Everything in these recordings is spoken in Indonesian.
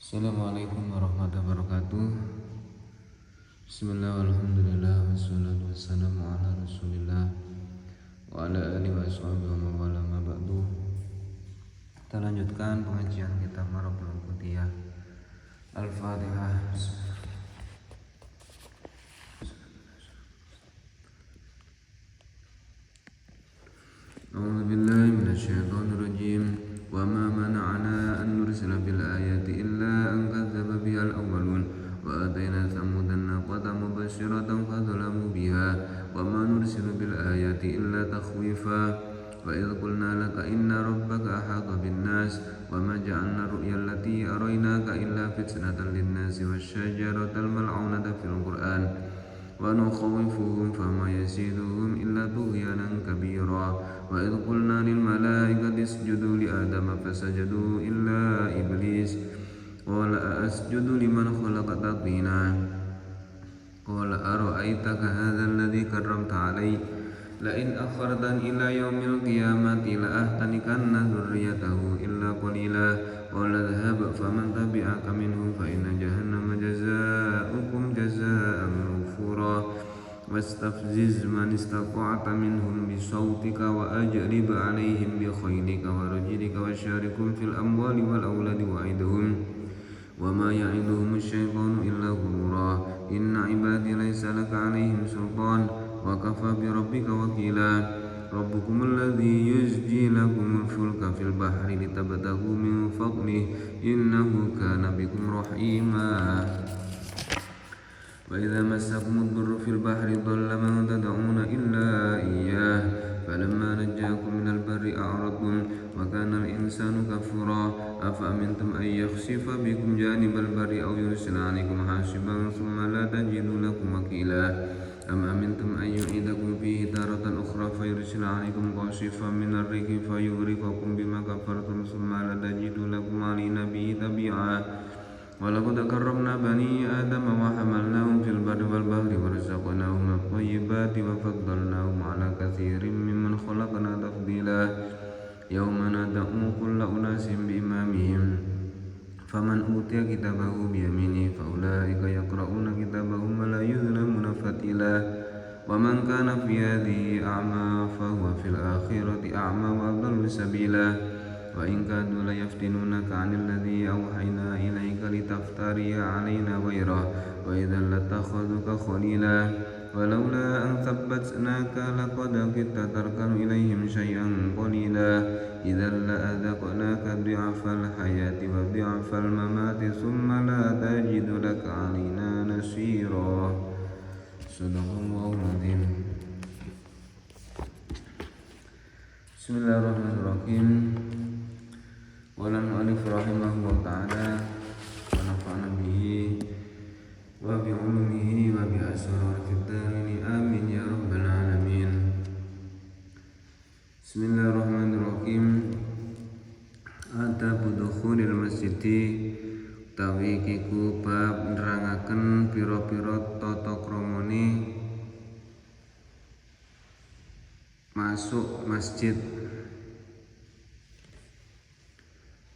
Assalamualaikum warahmatullahi wabarakatuh. Bismillah, alhamdulillah, wassalatu wassalamu ala rasulillah wa ala alihi wa sahbihi wa mawala ma ba'du. Kita lanjutkan pengajian kitab Marabul Qudiyah Al-Fatihah. A'udzu billahi minasyaitonir rajim. Wa ma mana'ana an nursila bil ayati illa an kadzdzaba bihal awwalun wa atayna samudan naqata mubashshiratan fadzalamu biha wa ma nursilu bil ayati illa takhwifa wa idh qulna laka inna rabbaka ahata bin nas wa ma ja'alna ru'ya allati araynaka illa fitnatan lin nasi wasyajaratal mal'unata fil qur'an wa nukhawifuhum fama yaziduhum illa tughyanan kabira wa idh qulna lil malaikati isjudu li adama fasajadu illa iblis qala asjudu liman khalaqta tina qala ara'aytaka hadha alladhi karramta alayya la in akhartani ila yaumil qiyamati la ahtanikanna dhurriyyatahu illa qalila qala dhhab faman tabi'aka minhum fa inna jahannama jazaa'ukum jazaa'an واستفزز من استطعت منهم بصوتك وأجلب عليهم بخيلك ورجلك وشاركهم في الأموال والأولاد وعدهم وما يعدهم الشيطان إلا غرورا إن عبادي ليس لك عليهم سلطان وكفى بربك وكيلا ربكم الذي يزجي لكم الفلك في البحر لتبتغوا من فضله إنه كان بكم رحيما وإذا مسكم الضر في البحر ضل من تدعون إلا إياه فلما نجاكم من البر أعرضتم وكان الإنسان كفورا أفأمنتم أن يخسف بكم جانب البر أو يرسل عليكم حاصبا ثم لا تجدوا لكم وكيلا أم أمنتم أن يعيدكم فيه تارة أخرى فيرسل عليكم قاصفا من الريح فيغرقكم بما كفرتم ثم لا تجدوا لكم علينا به تبيعا ولقد كرمنا بني آدم وحملناهم في البر والبحر ورزقناهم من الطيبات وفضلناهم على كثير ممن خلقنا تفضيلا يوم ندعو كل أناس بإمامهم فمن أوتي كتابه بيمينه فأولئك يقرؤون كتابهم ولا يظلمون فتيلا ومن كان في هذه أعمى فهو في الآخرة أعمى وأضل سبيلا وإن كادوا ليفتنونك عن الذي أوحينا إليك لتفتري علينا غيره وإذا لاتخذوك خليلا ولولا أن ثبتناك لقد كدت تركن إليهم شيئا قليلا إذا لأذقناك ضعف الحياة وضعف الممات ثم لا تجد لك علينا نصيرا صدق الله العظيم. بسم الله الرحمن الرحيم. Qala al-mu'allif rahimahullah ta'ala wa nafa'ana bihi wa bi 'ulumihi wa bi asrar fid darin amin ya rabbal alamin. Bismillahirrahmanirrahim. Adabu dukhulil masjidi utawi iku bab nerangaken pira-pira tata kramane masuk masjid.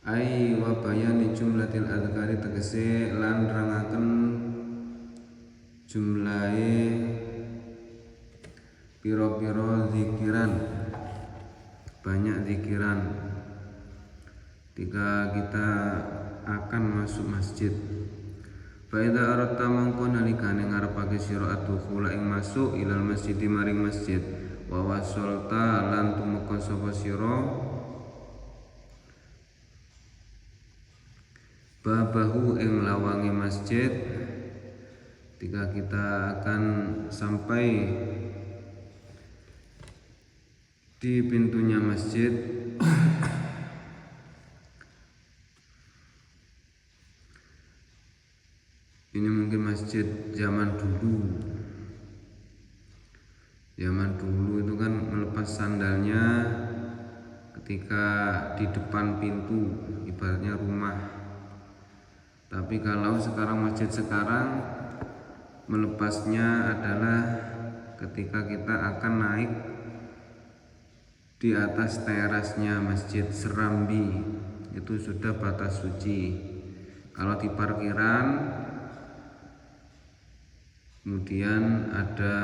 Ai wa bayani jumlatil adzkari tegese lan nerangaken jumlahe pira-pira zikiran, banyak zikiran ketika kita akan masuk masjid. Fa idza aradta mangko nalikane ngarepake sira adkhula ing masuk ilal masjid maring masjid wa wasolta lan tumeka sapa sira babahu ing lawange masjid. Ketika kita akan sampai di pintunya masjid ini mungkin masjid zaman dulu itu kan melepas sandalnya ketika di depan pintu, ibaratnya rumah. Tapi kalau sekarang masjid sekarang melepasnya adalah ketika kita akan naik di atas terasnya masjid Serambi, itu sudah batas suci. Kalau di parkiran kemudian ada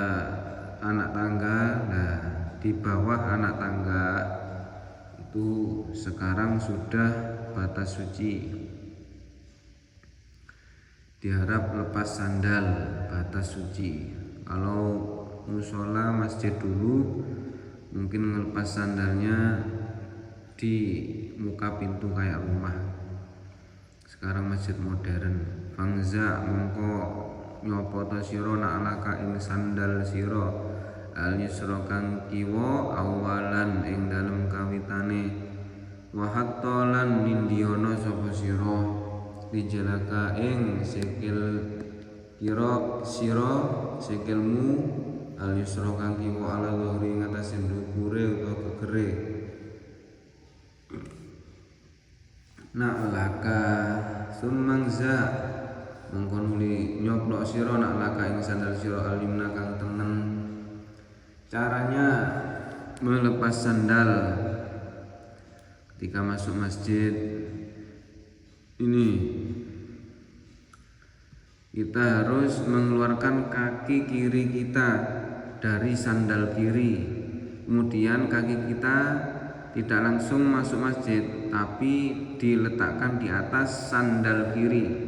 anak tangga, nah di bawah anak tangga itu sekarang sudah batas suci. Diharap lepas sandal, batas suci. Kalau musola masjid dulu mungkin ngelepas sandalnya di muka pintu kayak rumah. Sekarang masjid modern. Fangza mongko nyopo ta sira na'laka ing sandal sira al yusra kang kiwa awalan ing dalem kawitane wa hatta lan nindiyana sapa sira dijalaka ing sikil kira sira sikilmu al yusra kang kiwa ala dhuhri ngatasi ndukure utawa gegere na'laka sumangza mongko nuli nyoplok sira na'laka ing sandal sira alimna kang tengen. Caranya melepas sandal ketika masuk masjid ini kita harus mengeluarkan kaki kiri kita dari sandal kiri, kemudian kaki kita tidak langsung masuk masjid tapi diletakkan di atas sandal kiri.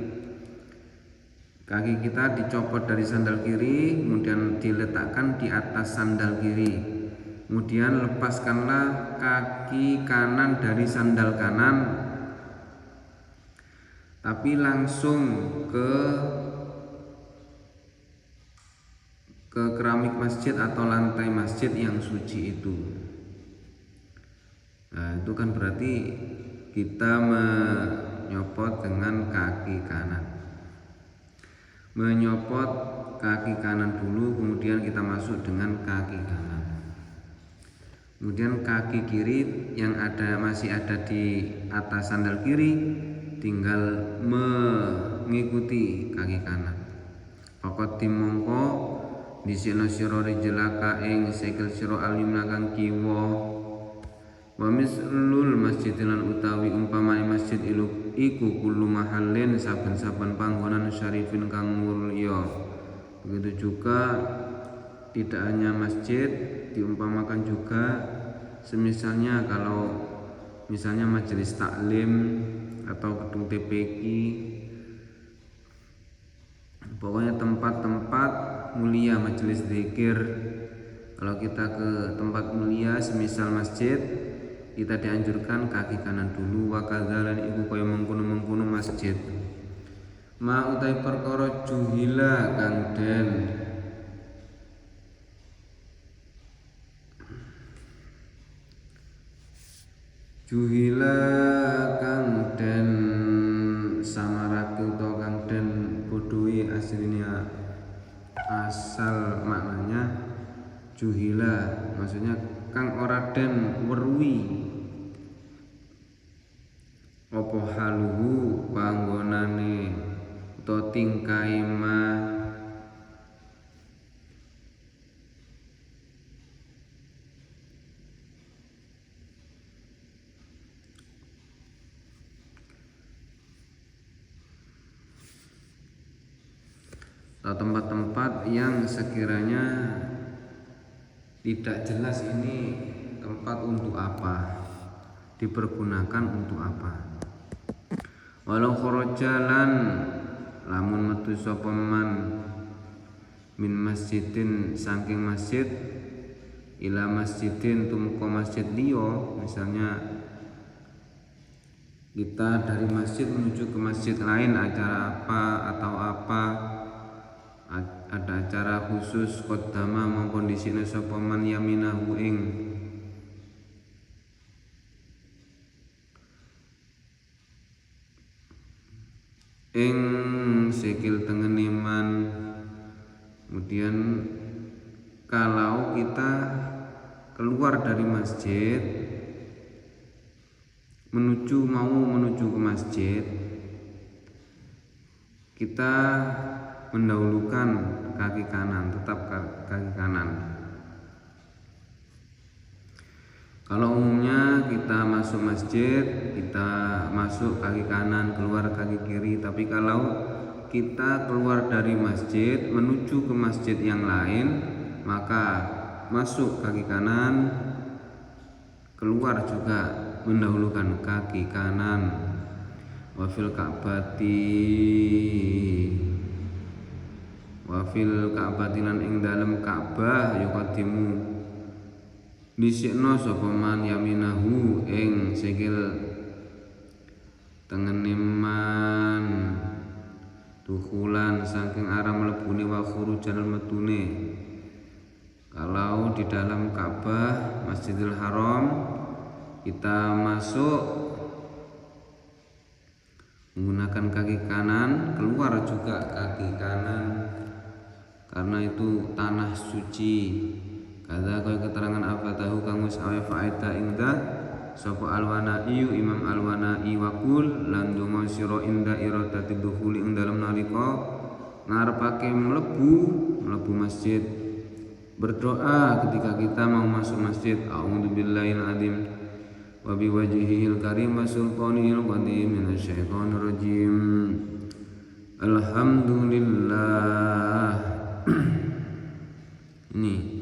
Kaki kita dicopot dari sandal kiri, kemudian diletakkan di atas sandal kiri. Kemudian lepaskanlah kaki kanan dari sandal kanan, tapi langsung ke keramik masjid atau lantai masjid yang suci itu. Nah, itu kan berarti kita menyopot dengan kaki kanan. Menyopot kaki kanan dulu, kemudian kita masuk dengan kaki kanan. Kemudian kaki kiri yang masih ada di atas sandal kiri tinggal mengikuti kaki kanan. Pokok timongko disina sira rijlaka ing sikil sira alimna kang kiwa wa mislul masjidil utawi umpamane masjid iku kullu mahallin saben-saben panggonan syarifin kang mulya. Begitu juga tidak hanya masjid, diumpamakan juga semisalnya kalau misalnya majelis taklim atau gedung TPQ, pokoknya tempat-tempat mulia, majelis zikir. Kalau kita ke tempat mulia semisal masjid, kita dianjurkan kaki kanan dulu. Wa kadzalan iku kaya mengkono-mengkono masjid ma utai perkara juhila kang den samarake utawa kang den bodhoi aslinya. Asal maknanya juhila maksudnya kang ora den weruhi apa haluhu panggonane utawa tingkahe ma atau tempat-tempat yang sekiranya tidak jelas ini tempat untuk apa, dipergunakan untuk apa. Walau kharajalan lamun metu sapa man min masjidin saking masjid ila masjidin tumeka masjid liya, misalnya kita dari masjid menuju ke masjid lain, acara apa atau apa, ada acara khusus qaddama mongko disine sapa man yaminahu ing sikil tengene man. Kemudian kalau kita keluar dari masjid menuju ke masjid, kita mendahulukan kaki kanan, tetap kaki kanan. Kalau umumnya kita masuk masjid, kita masuk kaki kanan, keluar kaki kiri. Tapi kalau kita keluar dari masjid menuju ke masjid yang lain, maka masuk kaki kanan, keluar juga mendahulukan kaki kanan. Wafil Ka'bati lan ing dalem Ka'bah yuqaddimu dhisikna sapa man yaminahu ing sikil tengene man dukulan saking arah mlebune wa khurujan metune. Kalau di dalam Ka'bah Masjidil Haram kita masuk menggunakan kaki kanan, keluar juga kaki kanan, karena itu tanah suci. Kada kaya keterangan apa tahu kang wis awe faedah ingda sapa Al-Wanai Imam Al-Wanai waqul lan donga sira inda iradati dukhuli ing dalem nalika ngarepake mlebu masjid. Berdoa ketika kita mau masuk masjid, a'udzubillahil adzim wa biwajhihil karim wa sultanihil qadim minasyaitonir rajim. Alhamdulillah. Ini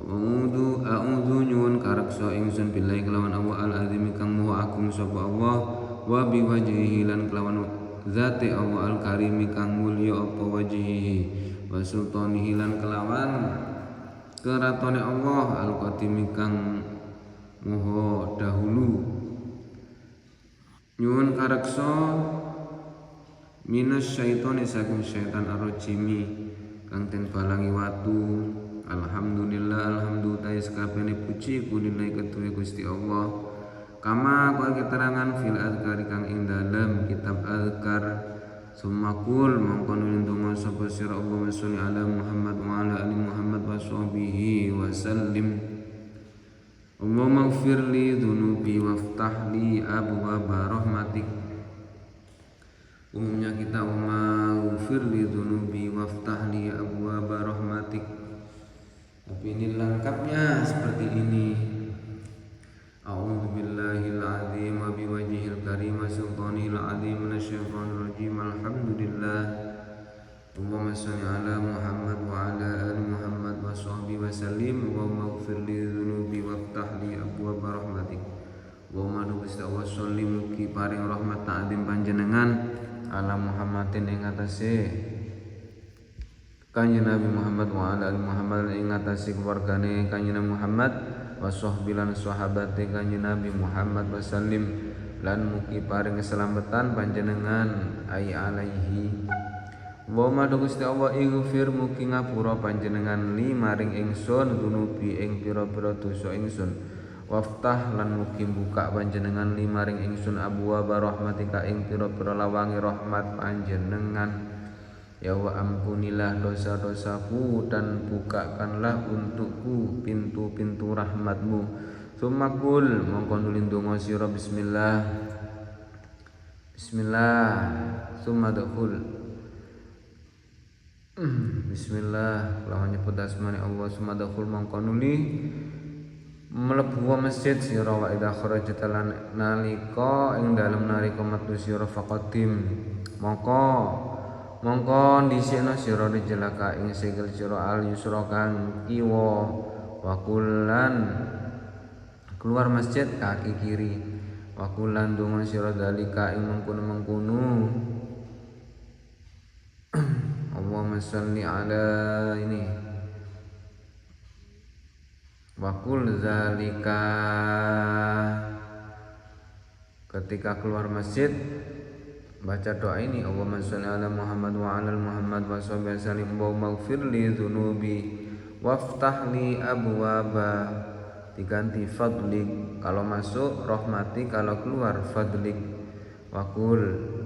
a'udzu nyuwun kareksa ingsun billahi kelawan Allah al-azim kang maha agung sapa Allah wa biwajhihi lan kelawan zati Allah al-karim kang mulya apa wajhihi wa sultanihi lan kelawan keratone Allah al-qadim kang maha dahulu. Nyuwun kareksa minas syaitoni saking syaitan ar-rajimi kang den balangi watu. Alhamdulillah alhamdulillah sakabehane puji kulillahi kedue Gusti Allah. Kama kaya keterangan fil azkar kang ing dalem kitab azkar sumakul mongko nulindunga sapa sira Allah sholli ala Muhammad wa ala ali Muhammad wa sahbihi wa sallim. Allahumma ighfir li dzunubi waftah li abwaaba rahmatik. Umumnya kita Allahumma ighfir li dzunubi waftah li abwaaba rahmatik. Tapi ini lengkapnya seperti ini. A'udzubillahil azim wa biwajhihil karim wa sultanil azim minasyaitonir rajim. Alhamdulillah. Allahumma shalli ala Muhammad wa ala ali Muhammad wa sahbihi wa sallim. Allahumma ighfir li dzunubi waftah li abwaaba rahmatik. Allahumma Gusti Allah sholli mugi paring rahmat ta'zim panjenengan ala Muhammadin ing atase Kanjeng Nabi Muhammad wa ala ali Muhammad ing atase keluargane Kanjeng Nabi Muhammad wa sahbilan sahabate Kanjeng Nabi Muhammad wa sallim lan mugi paring keselamatan panjenengan ay alaihi. Wa ma Gusti Allah ighfir mugi ngapura panjenengan li maring ingsun dunubi ing pira-pira dosa ingsun. Waftah lan mugi buka panjenengan li maring ingsun abwaaba rahmatika ing pira-pira lawange rahmat panjenengan. Ya wa ampunilah dosa-dosaku dan bukakanlah untukku pintu-pintu rahmatmu. Sumakul mongko nulindunga sira bismillah. Bismillah summa dakhul. Bismillah lawan nyebut asmane Allah summa dakhul mongko nuli mlebu masjid sira wa idza kharajta lan nalika ing dalem nalika metu sira faqadim mongko dhisikna sira rijelaka ing sikil sira al yusra kang kiwa wa kullan keluar masjid kaki kiri wa kullan donga sira dalika ing mengkono-mengkono. Allahumma shalli ala ini wa kul zalika ketika keluar masjid baca doa ini, Allahumma sholli ala Muhammad wa ala Muhammad wa sholli sallim wa maghfir li dzunubi waftah li abwaaba diganti fadlik kalau masuk rahmati kalau keluar fadlik. Wakul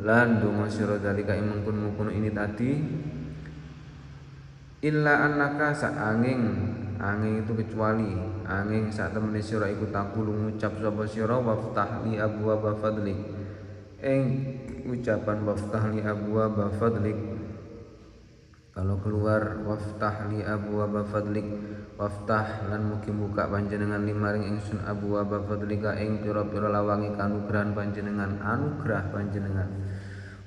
lan donga sira dalika mungkun ini tadi illa annaka saanging itu kecuali angin sak temene sira iku takulu ngucap sapa sira waftah li abwaaba fadlik ing ucapan waftah li abwaaba fadlik kalau keluar waftah li abwaaba fadlik waftah lan mugi buka panjenengan limaring ingsun abwaaba fadlika ing pira-pira lawangi kanugrahan panjenengan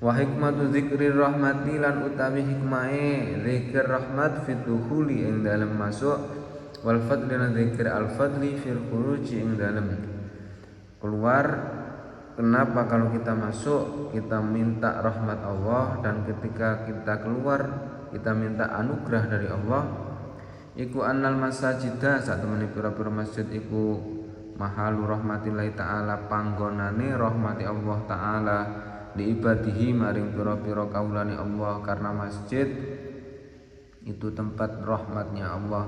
wa hikmatu dzikri rahmati lan utawi hikmahe zikir rahmat fit dukhuli ing dalem masuk wal fadli lan zikir al fadli fil khuruji ing dalem keluar. Kenapa kalau kita masuk kita minta rahmat Allah dan ketika kita keluar kita minta anugerah dari Allah? Iku annal masajida sak temene pira-pira masjid iku mahalu rahmatillahi taala panggonane rahmati Allah taala diibadihi maring pira-pira kaulane Allah, karena masjid itu tempat rahmatnya Allah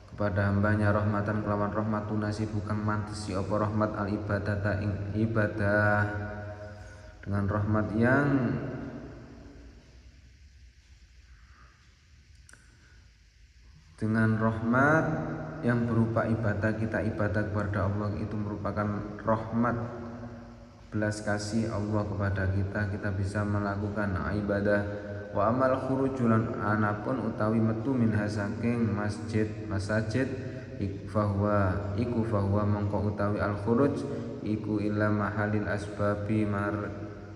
kepada hambanya, rahmatan kelawan rahmat tunasi bukan mantesi apa rahmat al ibadata ing ibadah dengan rahmat yang berupa ibadah. Kita ibadah kepada Allah itu merupakan rahmat belas kasih Allah kepada kita bisa melakukan ibadah. Wa amal khurujulan anapun utawi metu minha saking masajid fahuwa mongko utawi al khuruj iku illa mahalil asbabi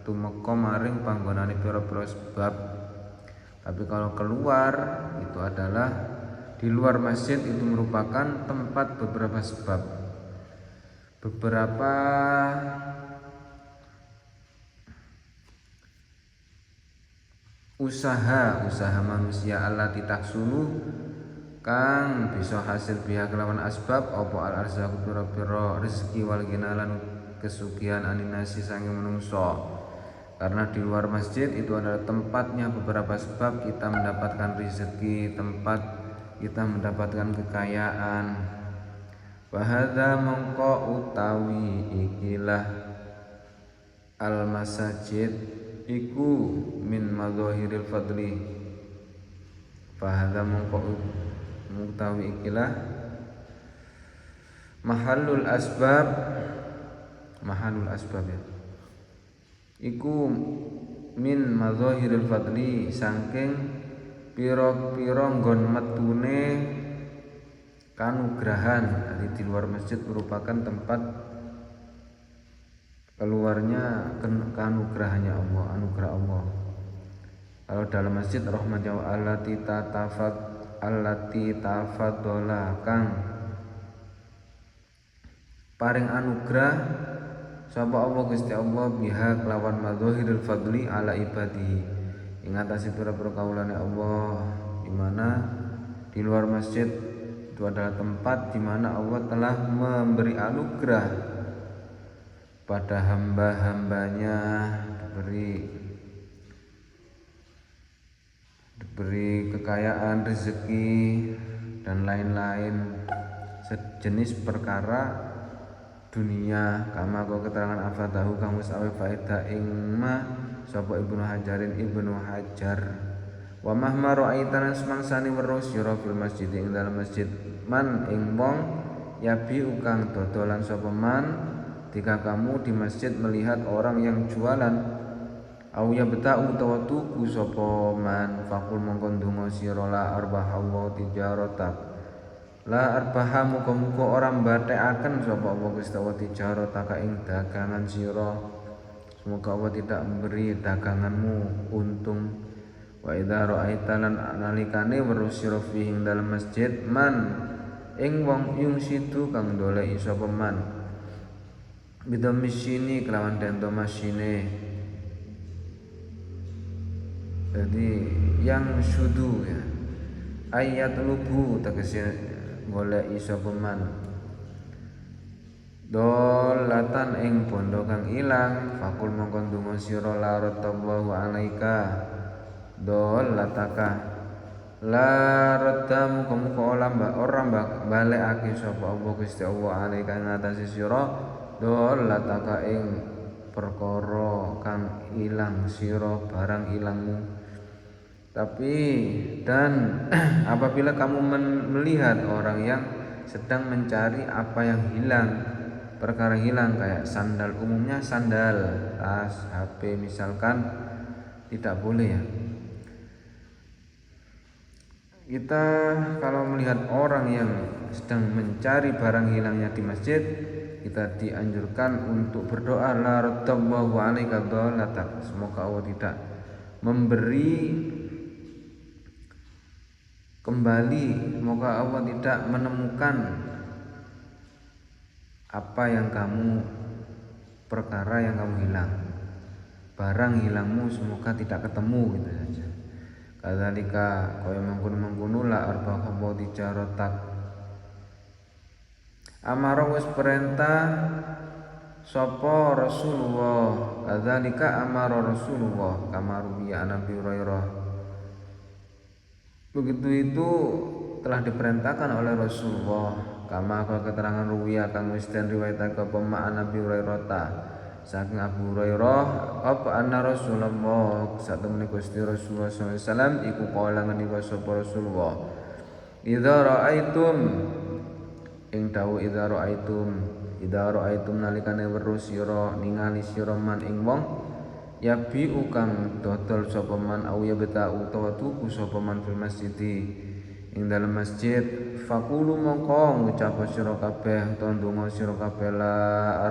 tumeka maring panggonane pira-pira sebab. Tapi kalau keluar itu adalah di luar masjid itu merupakan tempat beberapa sebab, beberapa usaha manusia allati tahsulu kang bisa hasil pihak kelawan asbab apa al arzaqu pira-pira rezeki wal ginalan kesugihan aninasi sange menungso. Karena di luar masjid itu adalah tempatnya beberapa sebab kita mendapatkan rezeki, tempat kita mendapatkan kekayaan. Wa hadza mongko utawi ikilah al masajid iku min madzahiril fadli. Fahadha mongko mutawi ikilah mahalul asbab ya. Iku min madzahiril fadli saking pira-pira nggon metune kanugrahan. Jadi di luar masjid merupakan tempat keluarnya kanugrahannya Allah, anugerah Allah. Kalau dalam masjid rahmatnya allati tafaddola kang paring anugerah sapa Allah Gusti Allah biha kelawan madzahiril fadli ala ibadihi ing atase pira-pira kaulane Allah, di mana di luar masjid itu adalah tempat di mana Allah telah memberi anugerah pada hamba-hambanya, diberi kekayaan, rezeki dan lain-lain sejenis perkara dunia. Kama kau keterangan afadahu kang wis awe faedah ing ma sapa Ibnu Hajar wa mahma ra'aitan semangsani weruh sira fil masjid ing dalam masjid man ing wong yabi kang dodolan sapa man. Jika kamu di masjid melihat orang yang jualan au ya beta'u utawa tuku sapa man faqul mongko ndonga sira la arbahallahu tijaratak la arbaha muga-muga ora mbathekaken sapa Allah Gusti Allah tijarataka ing dagangan sira. Semoga Allah tidak memberi daganganmu untung. Wa idza ra'aita lan nalikane weruh sira fihi ing dalem masjid man ing wong yungsidu kang doleki sapa man bidom misini kelawan dento masine. Jadi yang syudu ya ayat lubu tegese goleki sapa man dolatan ing bondo kang ilang fakul mongko ndonga sira la ratallahu alaika dolataka la radamu muga ora balekake sapa Allah Gusti Allah alaika ngatasi sira dolataka ing perkara kang ilang sira barang ilangmu. Tapi dan apabila kamu melihat orang yang sedang mencari apa yang hilang, perkara hilang kayak sandal, umumnya sandal, tas, HP misalkan, tidak boleh ya. Kita kalau melihat orang yang sedang mencari barang hilangnya di masjid, kita dianjurkan untuk berdoa, la raddallahu alaika dhalatak, semoga Allah tidak memberi kembali, semoga Allah tidak menemukan apa yang kamu, perkara yang kamu hilang, barang hilangmu semoga tidak ketemu, gitu saja. Kadzalika kaya mangkono-mangkono la arbaqahu tijarotak, amara wis perintah sapa Rasulullah, kadzalika amara Rasulullah kama ruwiya Nabi Hurairah, begitu itu telah diperintahkan oleh Rasulullah, kama keterangan ruwiya kang wis den riwayatake pema'an Nabi Hurairah saking Abu Hurairah apa anna Rasulullah satemene Gusti Rasulullah sallallahu alaihi wasallam iku kala ngendika sapa Rasulullah, idza raaitum ing dawuh idza raaitum nalikane weruh sira ningali sira man ing wong yabi kang dodol sapa man au ya beta utawa tuku sapa man fil masjidi ing dalam masjid, fakulu mongko ngucap sira kabeh utawa ndonga sira kabeh, la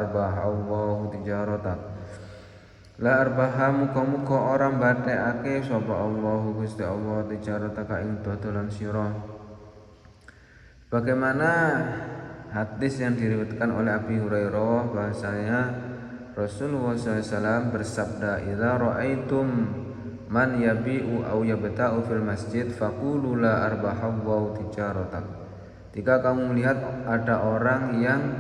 arbah Allahu tijaratak, la arbaha muga-muga ora mbathekake sapa Allahu Gusti Allah tijarataka ing dodolan sira. Bagaimana hadis yang diriwayatkan oleh Abi Hurairah bahasanya Rasulullah SAW bersabda, idza raaitum man yabi'u aw yabta'u fil masjid faqulu la arbahallahu tijaratak. Jika kamu melihat ada orang yang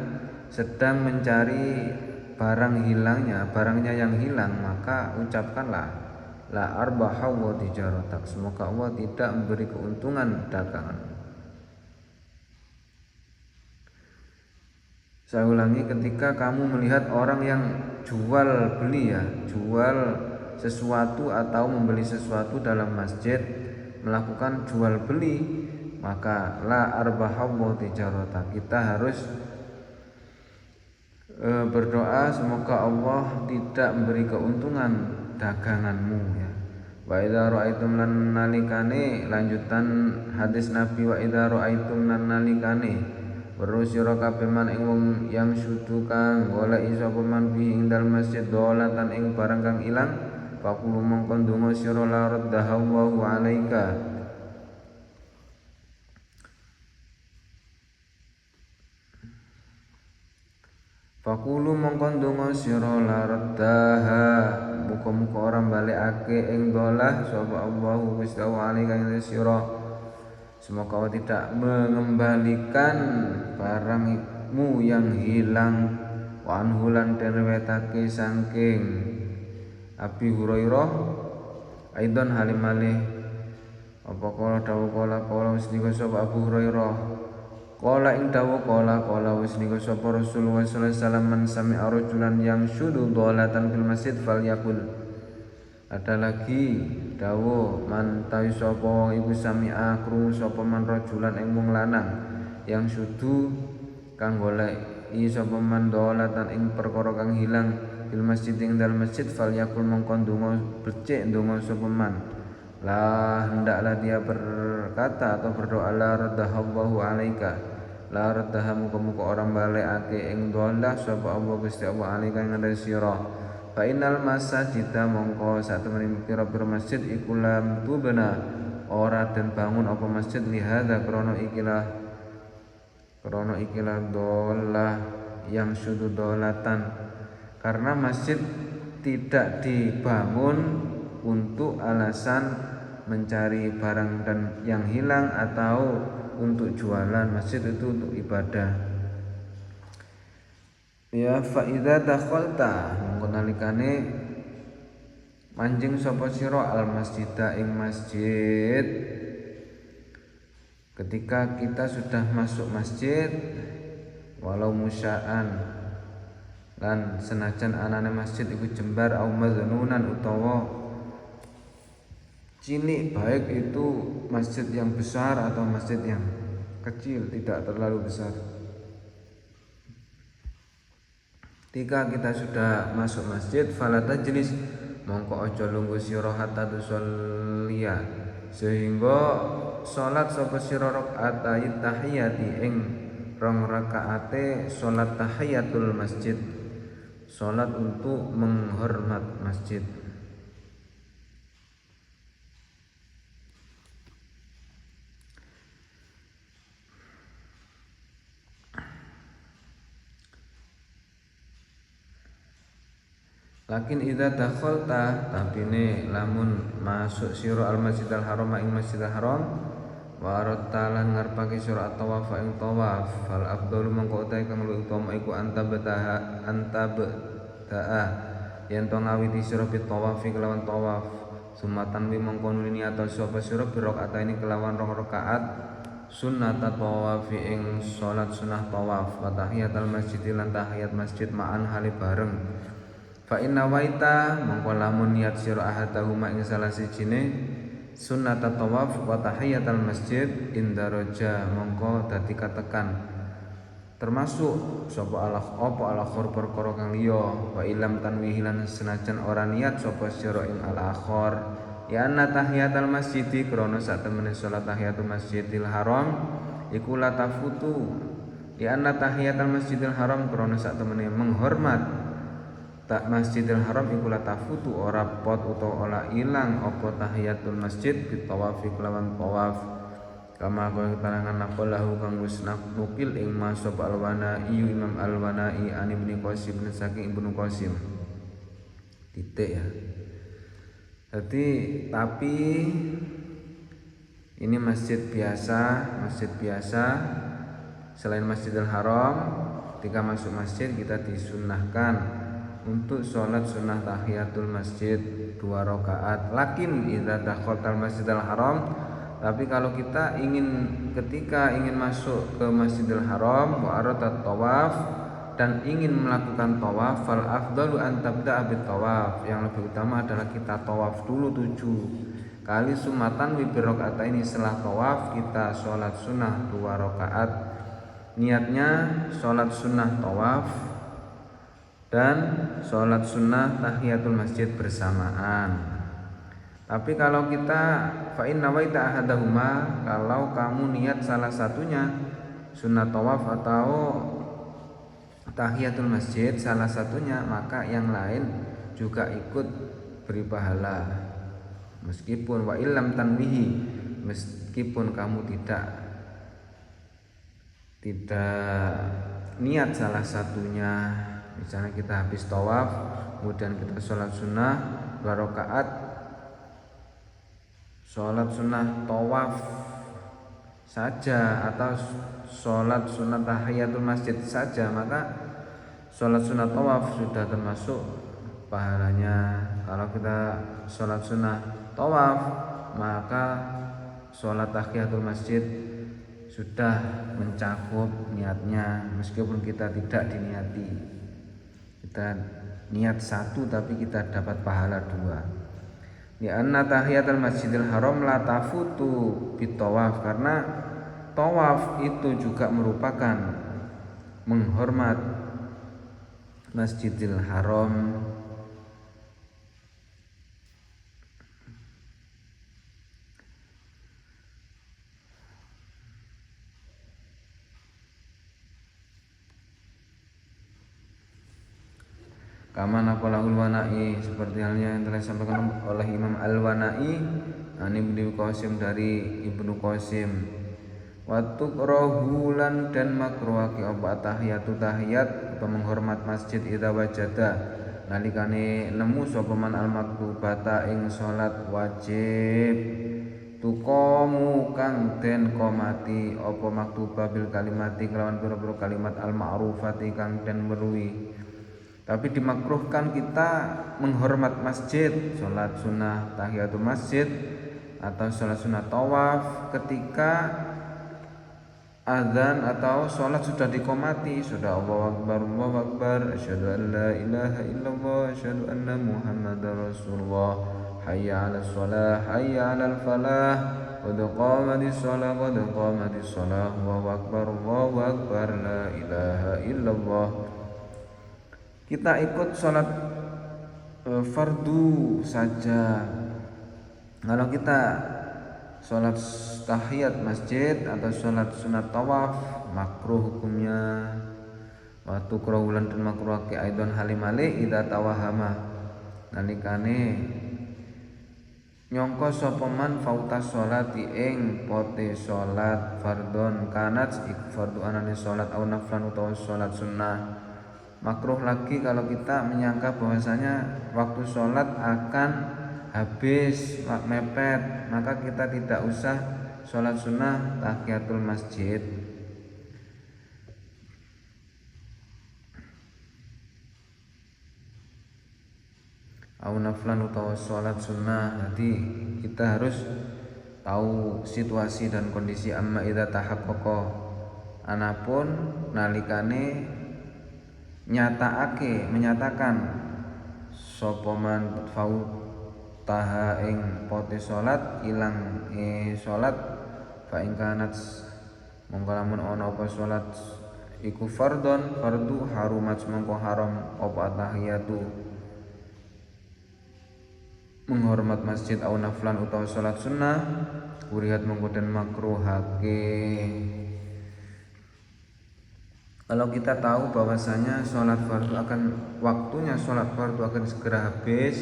sedang mencari barangnya yang hilang, maka ucapkanlah la arbahallahu tijaratak, semoga Allah tidak memberi keuntungan dagangan. Saya ulangi, ketika kamu melihat orang yang jual sesuatu atau membeli sesuatu dalam masjid, melakukan jual beli, maka la arbahallahu tijarata, kita harus berdoa semoga Allah tidak memberi keuntungan daganganmu, ya. Wa idza raaitum lan nalikane, lanjutan hadis Nabi, wa idza raaitum lan nalikane weruh sira kabeh man ing wong yang sudukan golek sapa man bi ing dalem masjid dolatan ing barang kang ilang, faqulu mongko ndonga sira la raddahallahu alaika, faqulu mongko ndonga sira la raddaha, muga-muga ora balekake ing dolah sapa Allahu Gusti Allah alaika ing sira, semoga Allah tidak mengembalikan barangmu yang hilang. Wa anhulan den riwayatake saking Abi Hurairah aidon halimale apa kala dawuh kala wis nika sapa Abu Hurairah, kala ing dawuh kala wis nika sapa Rasulullah sallallahu alaihi wasallam, man sami'a rajulan yang syudu dhalatan fil masjid falyakul. Ada lagi dawuh, man tawi sapa wong iku sami'a krungu sapa man rajulan ing wong lanang yang sudu kang goleki sapa man dolatan ing perkara kang hilang fil masjid ing dalem masjid, falyakul mongko ndonga becik ndonga sapa man, la hendaklah dia berkata atau berdoa, la raddahallahu alaika, la raddaha muga-muga orang balekake ing dolah sapa Allah Gusti Allah alaika ing sira. Fa innal masajida mongko satemene pira-pira masjid iku lam tubna ora den bangun apa masjid lihada krana ikilah dolah yang sudu dolatan, karena masjid tidak dibangun untuk alasan mencari barang dan yang hilang atau untuk jualan. Masjid itu untuk ibadah. Ya fa idza dakhalta mongko nalikane manjing sapa sira al masjida ing masjid, ketika kita sudah masuk masjid walau musya'an lan senajan anane masjid iku jembar au madzununan utawa cilik, baik itu masjid yang besar atau masjid yang kecil, tidak terlalu besar. Ketika kita sudah masuk masjid, fala tajlis mongko aja lungguh sira hatta tusolliya sehingga salat sapa sira rakaat tahiyati ing rong rakaate salat tahiyatul masjid, salat untuk menghormat masjid. Lakin idza dakhalta tapine lamun masuk sira al masjidil haram ing masjidil haram wa aradta lan ngarepake sira tawaf ing tawaf fal afdalu mangko utahe kang luwih utama iku anta betaha yen to ngawiti sira bit tawaf kelawan tawaf sumatan wi mangko nuli atau sapa sira bi rakaat ini kelawan rong rakaat sunnat tawaf ing salat sunah tawaf wa tahiyatul masjid lan tahiyat masjid ma'an hale bareng. Fa inna waita mongko lamun niat sira ahadahuma ing salah sijine sunnat tawaf wa tahiyatul masjid indaraja mongko dadi katekan termasuk sapa ala akhir perkara kang liya wa ilam tanwihi lan senajan ora niat sapa sira ing al akhir ya anna tahiyatul masjid krana sak temene salat tahiyatul masjidil haram iku la tafutu ya anna tahiyatul masjidil haram krana sak temene menghormat tak Masjidil Haram iku la tafutu ora pot utawa ora ilang apa tahiyatul masjid bitawafi kelawan tawaf kama kaya keterangan naqalahu kang wis nukil ing masab al-Wanai Imam al-Wanai an Ibnu Qasim saking Ibnu Qasim titik ya. Jadi tapi ini masjid biasa selain Masjidil Haram ketika masuk masjid kita disunnahkan untuk sholat sunnah tahiyatul masjid 2 rakaat. Lakin idza dakhaltal masjidil haram, tapi kalau kita ketika ingin masuk ke Masjidil Haram wa aradat tawaf dan ingin melakukan tawaf fal afdalu an tabda'a bit tawaf, yang lebih utama adalah kita tawaf dulu 7 kali sumatan wi ini setelah tawaf kita sholat sunnah 2 rakaat. Niatnya sholat sunnah tawaf dan sholat sunnah tahiyatul masjid bersamaan. Tapi kalau kita fa'in nawaita ahadahuma, kalau kamu niat salah satunya sunnah tawaf atau tahiyatul masjid salah satunya, maka yang lain juga ikut beri pahala meskipun wa illam tanwihi, meskipun kamu tidak niat salah satunya. Misalnya kita habis tawaf kemudian kita sholat sunnah 2 rakaat, sholat sunnah tawaf saja atau sholat sunnah tahiyatul masjid saja, maka sholat sunnah tawaf sudah termasuk pahalanya. Kalau kita sholat sunnah tawaf maka sholat tahiyatul masjid sudah mencakup niatnya meskipun kita tidak diniati. Kita niat 1 tapi kita dapat pahala 2. Ya anna tahiyatul masjidil haram la tafutu bitawaf, karena tawaf itu juga merupakan menghormat Masjidil Haram. Kama naqalahul Wanai, seperti halnya yang telah disampaikan oleh Imam al-Wanai an Ibnu Qasim dari Ibnu Qasim. Wa tukrahulan dan makruhake apa tahiyatu tahiyat atau menghormat masjid idza wajada nalikane nemu sapa man al-maktubata ing salat wajib tuqamu kang den qomati apa maktubah bil kalimati kelawan pira-pira kalimat al-ma'rufati kang den weruhi. Tapi dimakruhkan kita menghormat masjid, sholat sunnah tahiyatul masjid atau sholat sunnah tawaf ketika azan atau sholat sudah diqomati, sudah Allahu Akbar, asyhadu an la ilaha illallah, asyhadu anna Muhammadar Rasulullah, hayya 'alas shalah, hayya 'alal falah, qad qamatis shalah, Allahu Akbar, la ilaha illallah. Kita ikut sholat fardu saja. Kalau kita sholat tahiyat masjid atau sholat sunat tawaf makruh hukumnya. Waktu krawulan dan makruh ke aidon halimale ida tawahama nalikane nyongko sapa man fauta sholati ing pote sholat fardhon kanat iku fardu anane sholat au naflan utawa sholat sunnah. Makruh lagi kalau kita menyangka bahwasanya waktu sholat akan habis mepet, maka kita tidak usah sholat sunnah tahiyatul masjid. Au naflan utawa sholat sunnah. Jadi kita harus tahu situasi dan kondisi amma idza tahaqqaqa. Anapun nalikane menyatakan sapa man fautaha ing pote sholat ilang sholat fa ing kanat mongko lamun ana apa sholat iku fardhon fardu harumat mongko haram apa tahiyatu menghormat masjid au naflan utawa sholat sunnah kurihat mongko den makruhake. Kalau kita tahu bahwasanya waktunya sholat fardu akan segera habis,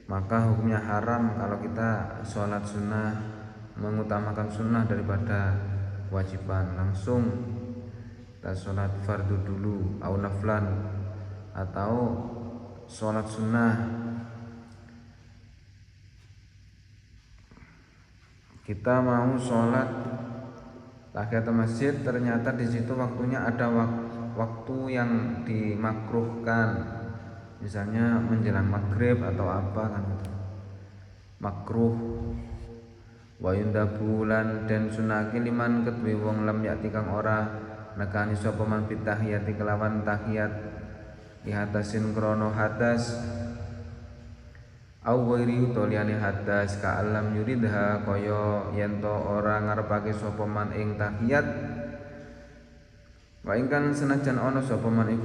maka hukumnya haram kalau kita sholat sunnah, mengutamakan sunnah daripada kewajiban. Langsung kita sholat fardu dulu au naflan atau sholat sunnah. Kita mau sholat tahiyatul masjid, ternyata di situ waktunya ada waktu yang dimakruhkan, misalnya menjelang maghrib atau apa kan gitu. Makruh wa yundabulan dan sunaki liman kedue wong lam yakti kang ora nekani sapa man pitahiyati kelawan tahiyat ihatasin krono hadas au wairi utoliane hadas ka alam yuridha kaya yen to ora ngarepake sapa man ing tahiyat wa ingkang senajan ana sapa man iku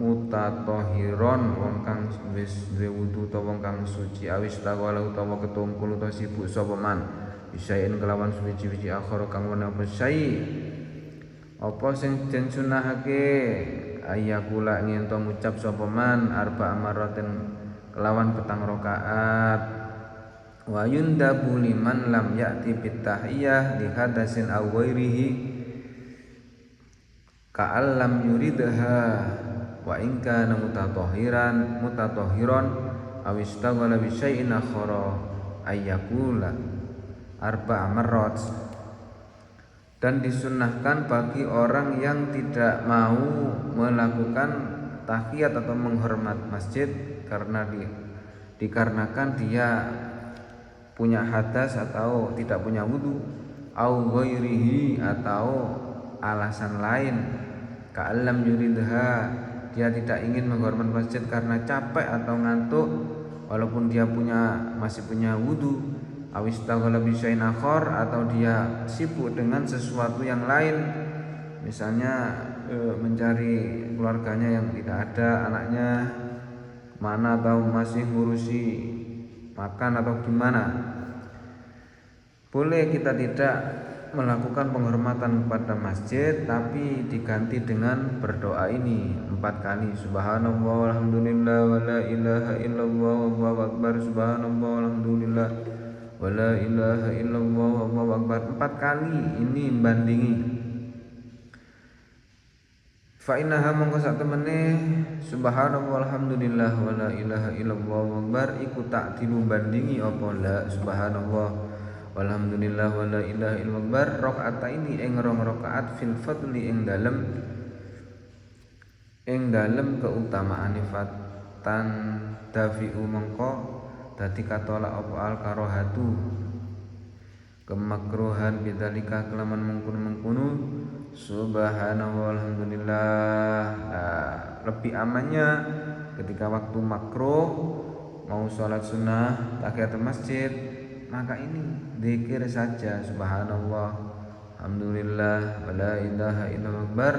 mutatahiron wong kang wis duwe wudu utawa wong kang suci awis tawala utawa ketungkul utawa sibuk sapa man bisain kelawan suci-suci akhir kang ana apa syai apa sing den sunahake ayakula yen to ngucap sapa man arba amaratin kelawan petang rakaat wa yundabu liman lam ya'ti bitahiyah li hadasin aw ghairihi ka'allam yuridha wa in kana mutatahhiran aw istaghala bi syai'in akhara ayyakula arba'a marrat. Dan disunnahkan bagi orang yang tidak mau melakukan tahiyat atau menghormat masjid dikarenakan dia punya hadas atau tidak punya wudu au ghairihi atau alasan lain ka'allam yuridha dia tidak ingin menghormat masjid karena capek atau ngantuk walaupun dia masih punya wudu awistaghala bisyai'in akhar atau dia sibuk dengan sesuatu yang lain, misalnya mencari keluarganya yang tidak ada, anaknya mana atau masih ngurusi makan atau gimana. Boleh kita tidak melakukan penghormatan kepada masjid, tapi diganti dengan berdoa ini 4 kali, subhanallah walhamdulillah wala ilaha illallah wallahu akbar, subhanallah walhamdulillah wala ilaha illallah wallahu akbar 4 kali. Ini bandingi fa innaha mongko sak temene subhanallah walhamdulillah wala ilaha illallah akbar iku ta'dilu bandingi apa la subhanallah walhamdulillah wala ilaha illallah akbar rakaat ini ing rong rakaat fil fadli ing dalem keutamaan fatan dafi'u mongko dadi katolak apa al karohatu kemakruhan bidzalika kelaman mengkono subhanallah walhamdulillah. Lebih amannya ketika waktu makruh mau sholat sunnah tahiyatul masjid, maka ini zikir saja subhanallah alhamdulillah wala ilaha illallah akbar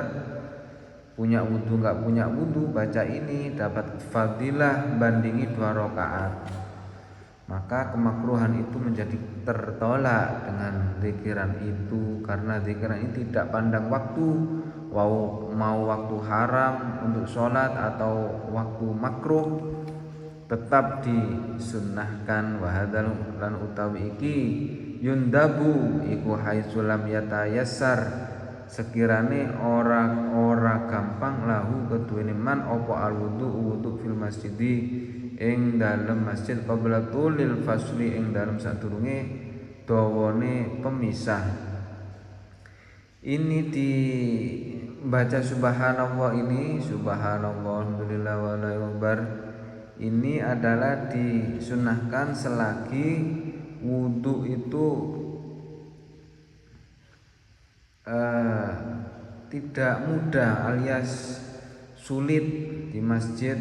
punya wudhu nggak punya wudhu baca ini dapat fadilah bandingi 2 rakaat. Maka kemakruhan itu menjadi tertolak dengan zikiran itu, karena zikiran ini tidak pandang waktu, mau waktu haram untuk sholat atau waktu makruh tetap disunnahkan. Wahadal lan utawi iki yundabu iku haitsu lam yatayassar, sekirane ora gampang lahu keduwene man apa alwudu fil masjidi ing dalem masjid qabla tulil fasli ing dalem sadurunge dawane pemisah. Ini dibaca subhanallah, ini subhanallah alhamdulillah wallahu akbar, ini adalah disunahkan selagi wudhu itu tidak mudah alias sulit di masjid.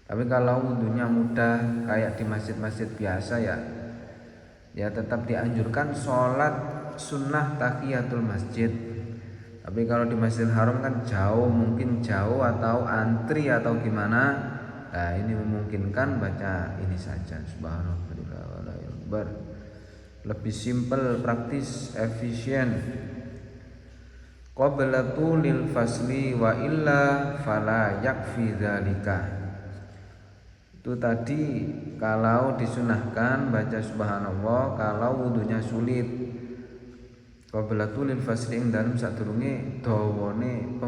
Tapi kalau wudhunya mudah kayak di masjid-masjid biasa ya tetap dianjurkan sholat sunnah tahiyatul masjid. Tapi kalau di Masjidil Haram kan jauh, mungkin jauh atau antri atau gimana, nah ini memungkinkan baca ini saja subhanallah wallahu akbar. Lebih simpel, praktis, efisien. Qabla tulil fasli wa illa fala yakfi dzalika. Itu tadi kalau disunahkan baca subhanallah kalau wudhunya sulit. Qabla tulil fasli ing dalem sadurunge dawane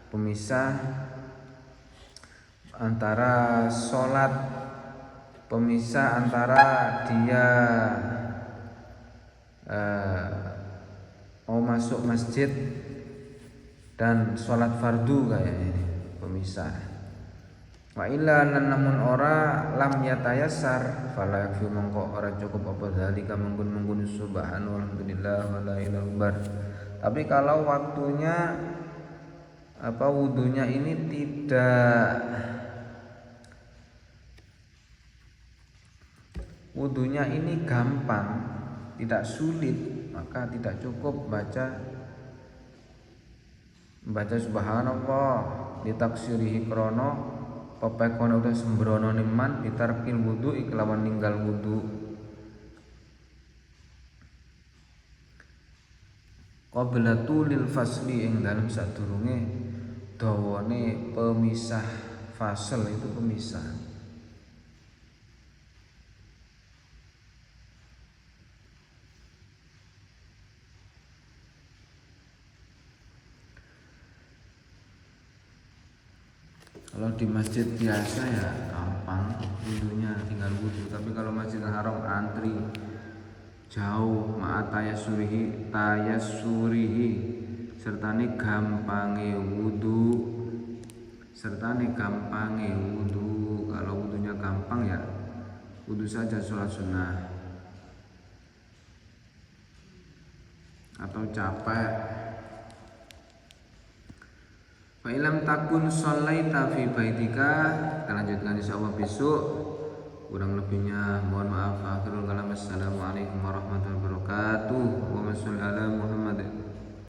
pemisah antara sholat, pemisah antara dia mau masuk masjid dan sholat fardu kayaknya ini pemisah. Wa illa lan namun ora lam yatayassar fala yakfi mongko ora cukup apa zalika menggun subhanallah alhamdulillah wala ilaha illallah. Tapi kalau waktunya wudunya ini wudunya ini gampang, tidak sulit, maka tidak cukup baca subhanallah ditaksirihi krono pepekono udah sembrono niman bitarkil wudu iklawan ninggal wudu. Qabla tulil fasli ing dalem sadurunge dawane pemisah, fasal itu pemisah. Kalau di masjid biasa ya gampang wudhunya, tinggal wudhu. Tapi kalau Masjidil Haram antri jauh, tayasurihi sertane gampange wudhu, Kalau wudhunya gampang ya wudhu saja sholat sunnah. Atau capek, fa ilam takun shallaita fi baitika, kita lanjutkan insyaallah besok. Kurang lebihnya mohon maaf. Akhirul kalam, assalamualaikum warahmatullahi wabarakatuh. Wa shallallahu ala Muhammad.